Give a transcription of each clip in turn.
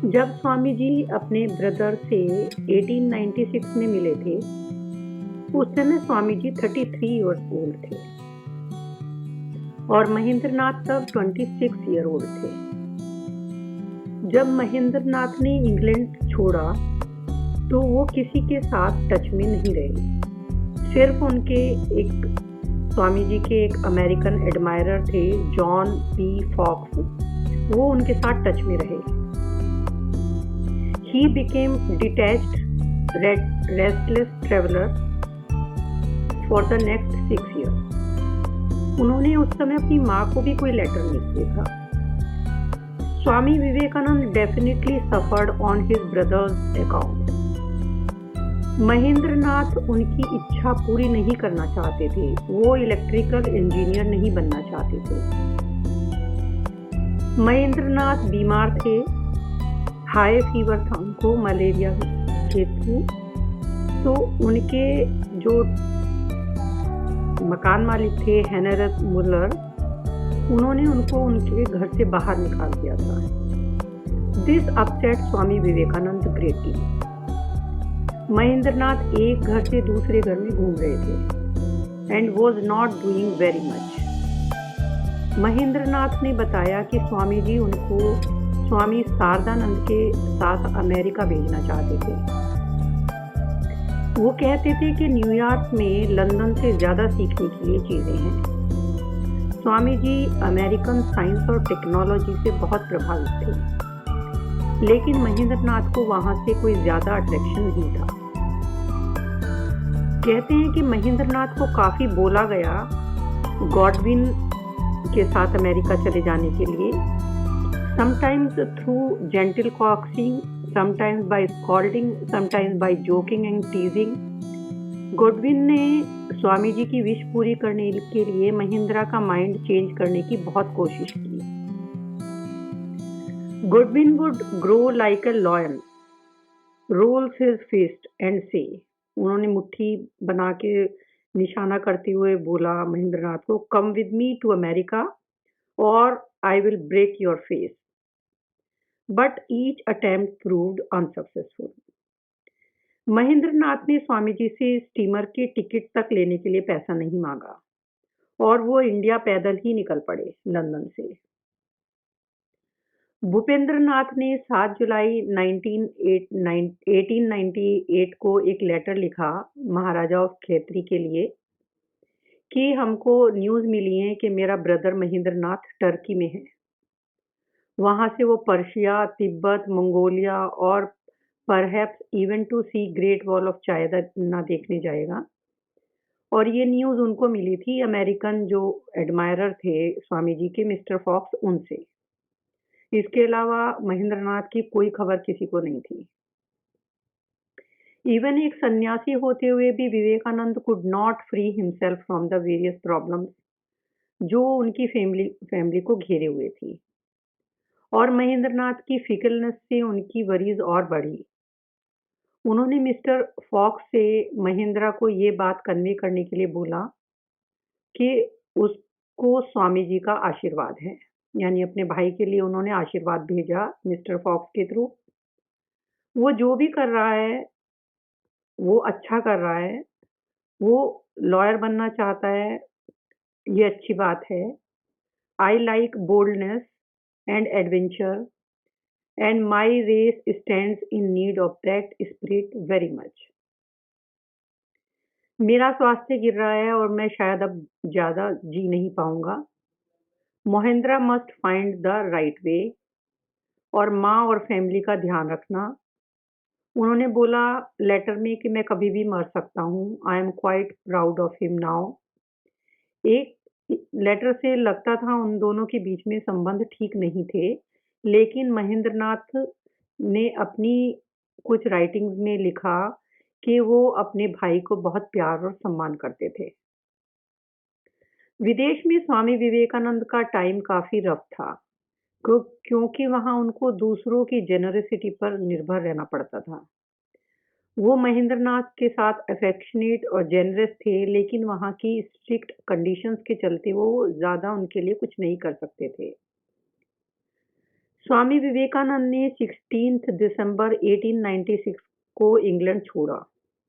जब स्वामी जी अपने ब्रदर से 1896 में मिले थे, उस समय स्वामी जी 33 ईयर्स ओल्ड थे और महेंद्रनाथ तब 26 ईयर ओल्ड थे। जब महेंद्रनाथ ने इंग्लैंड छोड़ा, तो वो किसी के साथ टच में नहीं रहे। सिर्फ उनके एक स्वामी जी के एक अमेरिकन एडमायरर थे, जॉन पी फॉक्स, वो उनके साथ टच में रहे। He became detached, restless traveler for the next 6 years. उन्होंने उस समय अपनी माँ को भी कोई लेटर नहीं लिखा। Swami Vivekananda definitely suffered on his brother's account. Mahendranath उनकी इच्छा पूरी नहीं करना चाहते थे। वो इलेक्ट्रिकल इंजीनियर नहीं बनना चाहते थे। महेंद्रनाथ बीमार थे, हाई फीवर था उनको, मलेरिया के थ्रू। तो उनके जो मकान मालिक थे, हेनरिक मुलर, उन्होंने उनको उनके घर से बाहर निकाल दिया था। This upset Swami Vivekananda greatly. Mahendranath एक घर से दूसरे घर में घूम रहे थे and was not doing very much. Mahendranath ने बताया कि स्वामी जी उनको स्वामी शारदानंद के साथ अमेरिका भेजना चाहते थे। वो कहते थे कि न्यूयॉर्क में लंदन से ज़्यादा सीखने के लिए चीज़ें हैं। स्वामी जी अमेरिकन साइंस और टेक्नोलॉजी से बहुत प्रभावित थे, लेकिन महेंद्रनाथ को वहाँ से कोई ज़्यादा अट्रैक्शन नहीं था। कहते हैं कि महेंद्रनाथ को काफ़ी बोला गया गॉडविन के साथ अमेरिका चले जाने के लिए, sometimes through gentle coaxing, sometimes by scolding, sometimes by joking and teasing. Godwin ने स्वामी जी की विश पूरी करने के लिए महिंद्रा का माइंड चेंज करने की बहुत कोशिश की। Godwin would grow like a lion, rolls his fist and say, उन्होंने मुट्ठी बना के निशाना करते हुए बोला महेंद्रनाथ को, come with me to America or I will break your face. But each attempt proved unsuccessful. Mahendranath ने स्वामी जी से स्टीमर के टिकट तक लेने के लिए पैसा नहीं मांगा और वो इंडिया पैदल ही निकल पड़े लंदन से। भूपेंद्र नाथ ने 7 जुलाई 1898 को एक लेटर लिखा महाराजा ऑफ खेतरी के लिए कि हमको न्यूज़ मिली है कि मेरा ब्रदर महेंद्र नाथ टर्की में है। वहाँ से वो पर्शिया, तिब्बत, मंगोलिया और perhaps even to see great wall of China देखने जाएगा। और ये न्यूज़ उनको मिली थी अमेरिकन जो एडमायरर थे स्वामी जी के, मिस्टर फॉक्स, उनसे। इसके अलावा महेंद्रनाथ की कोई खबर किसी को नहीं थी। इवन एक सन्यासी होते हुए भी Vivekananda could not free himself from the various problems जो उनकी फैमिली को घेरे हुए थी। और महेंद्रनाथ की फिकरनेस से उनकी वरीज और बढ़ी। उन्होंने मिस्टर फॉक्स से महेंद्रा को ये बात कन्वे करने के लिए बोला कि उसको स्वामी जी का आशीर्वाद है, यानी अपने भाई के लिए उन्होंने आशीर्वाद भेजा मिस्टर फॉक्स के थ्रू। वो जो भी कर रहा है वो अच्छा कर रहा है, वो लॉयर बनना चाहता है, ये अच्छी बात है। I like boldness and adventure and my race stands in need of that spirit very much. मेरा स्वास्थ्य गिर रहा है और मैं शायद अब ज़्यादा जी नहीं पाऊंगा। Mahindra must find the right way और माँ और फैमिली का ध्यान रखना। उन्होंने बोला लेटर में कि मैं कभी भी मर सकता हूँ। I am quite proud of him now. एक लेटर से लगता था उन दोनों के बीच में संबंध ठीक नहीं थे, लेकिन महेंद्रनाथ ने अपनी कुछ राइटिंग्स में लिखा कि वो अपने भाई को बहुत प्यार और सम्मान करते थे। विदेश में स्वामी विवेकानंद का टाइम काफ़ी रफ था, क्योंकि वहाँ उनको दूसरों की जेनरसिटी पर निर्भर रहना पड़ता था। वो महेंद्रनाथ के साथ अफेक्शनेट और जेनरस थे, लेकिन वहाँ की स्ट्रिक्ट कंडीशंस के चलते वो ज़्यादा उनके लिए कुछ नहीं कर सकते थे। स्वामी विवेकानंद ने 16 दिसंबर 1896 को इंग्लैंड छोड़ा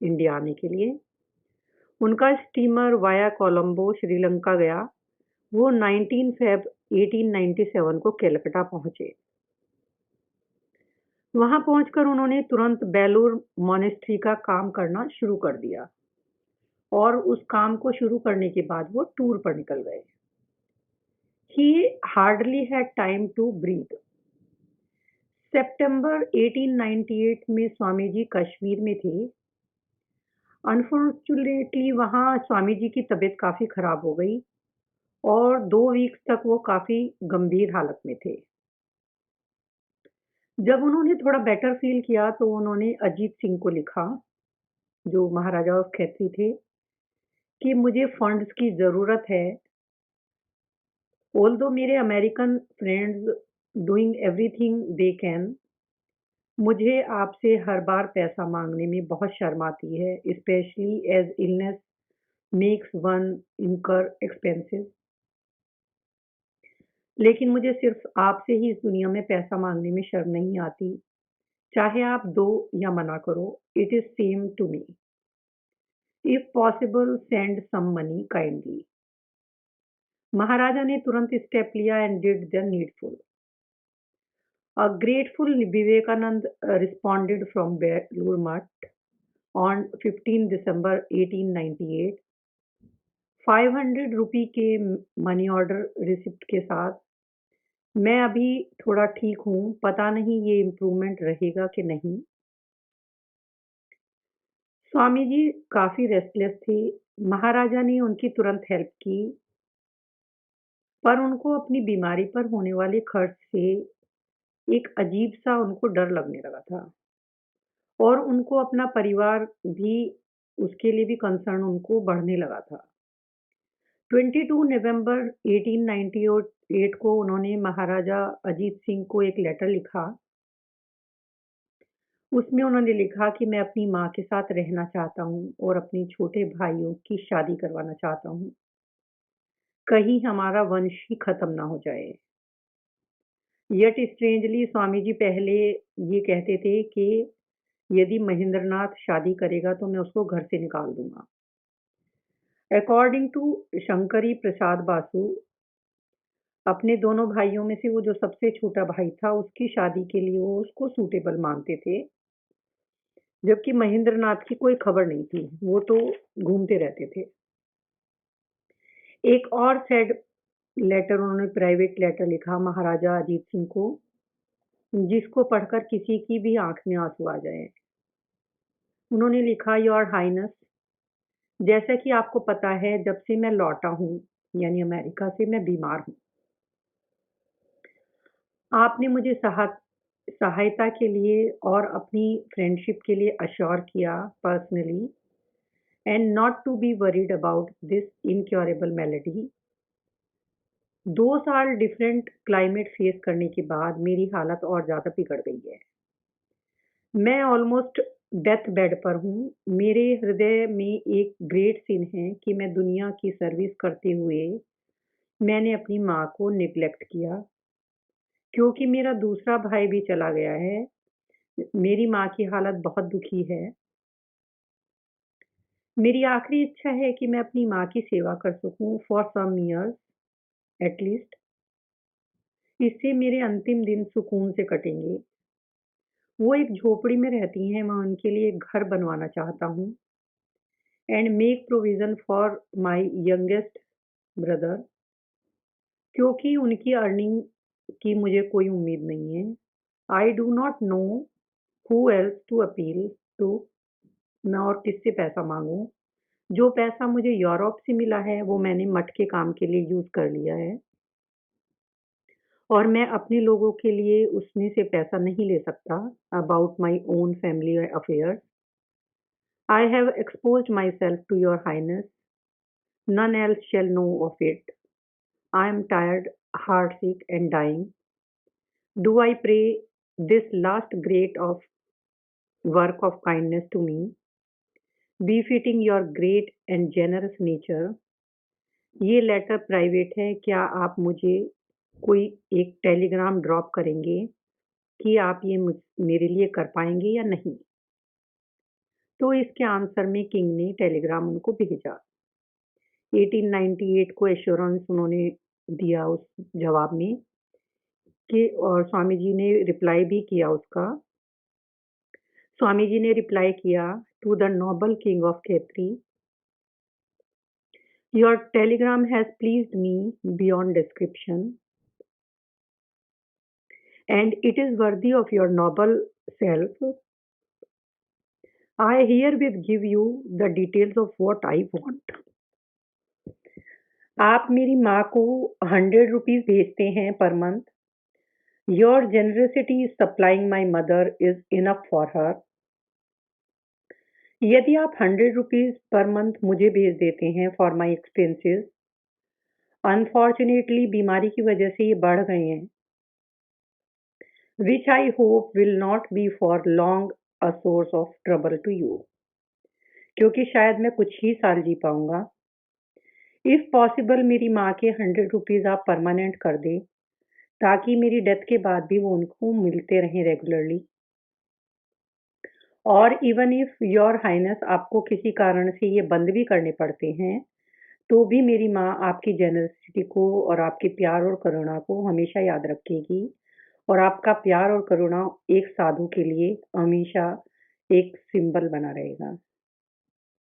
इंडिया आने के लिए। उनका स्टीमर वाया कोलंबो श्रीलंका गया। वो 19 फेब 1897 को कलकत्ता पहुंचे। वहां पहुंचकर उन्होंने तुरंत बेलूर मॉनेस्ट्री का काम करना शुरू कर दिया और उस काम को शुरू करने के बाद वो टूर पर निकल गए। He hardly had time to breathe. सितंबर 1898 में स्वामी जी कश्मीर में थे। अनफॉर्चुनेटली वहाँ स्वामी जी की तबीयत काफ़ी ख़राब हो गई और 2 वीक्स तक वो काफ़ी गंभीर हालत में थे। जब उन्होंने थोड़ा बेटर फ़ील किया तो उन्होंने अजीत सिंह को लिखा, जो महाराजा ऑफ खैत्री थे, कि मुझे फंड्स की ज़रूरत है। ऑल्दो मेरे American friends doing everything they can, मुझे आपसे हर बार पैसा माँगने में बहुत शर्म आती है, specially as illness makes one इनकर एक्सपेंसेस। लेकिन मुझे सिर्फ़ आपसे ही इस दुनिया में पैसा माँगने में शर्म नहीं आती। चाहे आप दो या मना करो, it is same to me. If possible send some money kindly. Maharaja ने तुरंत स्टेप लिया and did the needful. A grateful Vivekanand responded from Belur Math on 15 December 1898, 500 रुपी के मनी ऑर्डर रिसिप्ट के साथ। मैं अभी थोड़ा ठीक हूँ, पता नहीं ये इम्प्रूवमेंट रहेगा कि नहीं। स्वामी जी काफ़ी रेस्टलेस थे। महाराजा ने उनकी तुरंत हेल्प की, पर उनको अपनी बीमारी पर होने वाले खर्च से एक अजीब-सा उनको डर लगने लगा था और उनको अपना परिवार भी, उसके लिए भी कंसर्न उनको बढ़ने लगा था। 22 नवंबर 1898 को उन्होंने महाराजा अजीत सिंह को एक लेटर लिखा। उसमें उन्होंने लिखा कि मैं अपनी माँ के साथ रहना चाहता हूँ और अपने छोटे भाइयों की शादी करवाना चाहता हूँ। कहीं हमारा वंश ही खत्म ना हो जाए। येट स्ट्रेंजली स्वामी जी पहले ये कहते थे कि यदि महेंद्रनाथ शादी करेगा तो मैं उसको घर से निकाल दूंगा। अकॉर्डिंग टू शंकरी प्रसाद बासु, अपने दोनों भाइयों में से वो जो सबसे छोटा भाई था उसकी शादी के लिए वो उसको सूटेबल मानते थे, जबकि महेंद्रनाथ की कोई खबर नहीं थी, वो तो घूमते रहते थे। एक और सैड लेटर उन्होंने प्राइवेट लेटर लिखा महाराजा अजीत सिंह को, जिसको पढ़कर किसी की भी आंख में आंसू आ जाए। उन्होंने लिखा, योर हाइनेस, जैसा कि आपको पता है जब से मैं लौटा हूँ यानी अमेरिका से, मैं बीमार हूँ। आपने मुझे सहायता के लिए और अपनी फ्रेंडशिप के लिए अश्योर किया personally and not to be worried about this incurable malady. 2 साल डिफरेंट क्लाइमेट फेस करने के बाद मेरी हालत और ज़्यादा बिगड़ गई है। मैं ऑलमोस्ट डेथ बेड पर हूँ। मेरे हृदय में एक ग्रेट सिन है कि मैं दुनिया की सर्विस करते हुए मैंने अपनी माँ को निग्लेक्ट किया। क्योंकि मेरा दूसरा भाई भी चला गया है, मेरी माँ की हालत बहुत दुखी है। मेरी आखिरी इच्छा है कि मैं अपनी माँ की सेवा कर सकूँ for some years at least. इससे मेरे अंतिम दिन सुकून से कटेंगे। वो एक झोपड़ी में रहती हैं, मैं उनके लिए एक घर बनवाना चाहता हूँ and make provision for my youngest brother, क्योंकि उनकी अर्निंग की मुझे कोई उम्मीद नहीं है। I do not know who else to appeal to, मैं और किससे पैसा माँगूँ? जो पैसा मुझे यूरोप से मिला है, वो मैंने मठ के काम के लिए यूज़ कर लिया है और मैं अपने लोगों के लिए उसमें से पैसा नहीं ले सकता। About my own family affairs, I have exposed myself to your highness. None else shall know of it. I am tired, heartsick, and dying. Do I pray this last great of work of kindness to me, befitting your great and generous nature? ये letter private है, क्या आप मुझे कोई एक Telegram drop करेंगे कि आप ये मेरे लिए कर पाएंगे या नहीं। तो इसके आंसर में किंग ने टेलीग्राम उनको भेजा। 1898 को एश्योरेंस उन्होंने दिया उस जवाब में कि, और स्वामी जी ने रिप्लाई भी किया उसका। स्वामी जी ने रिप्लाई किया to the noble king of Khetri, your telegram has pleased me beyond description and it is worthy of your noble self. I herewith give you the details of what I want. आप मेरी माँ को 100 rupees भेजते हैं per month. Your generosity is supplying my mother is enough for her. यदि आप 100 rupees per month मुझे भेज देते हैं फॉर माई एक्सपेंसेस, अनफॉर्चुनेटली बीमारी की वजह से ये बढ़ गए हैं, which I hope will not be for long a source of trouble to you, क्योंकि शायद मैं कुछ ही साल जी पाऊंगा. इफ पॉसिबल मेरी माँ के 100 रुपीज आप परमानेंट कर दे, ताकि मेरी डेथ के बाद भी वो उनको मिलते रहें रेगुलरली. और इवन इफ योर हाइनेस आपको किसी कारण से ये बंद भी करने पड़ते हैं, तो भी मेरी माँ आपकी जेनरसिटी को और आपके प्यार और करुणा को हमेशा याद रखेगी, और आपका प्यार और करुणा एक साधु के लिए हमेशा एक सिंबल बना रहेगा.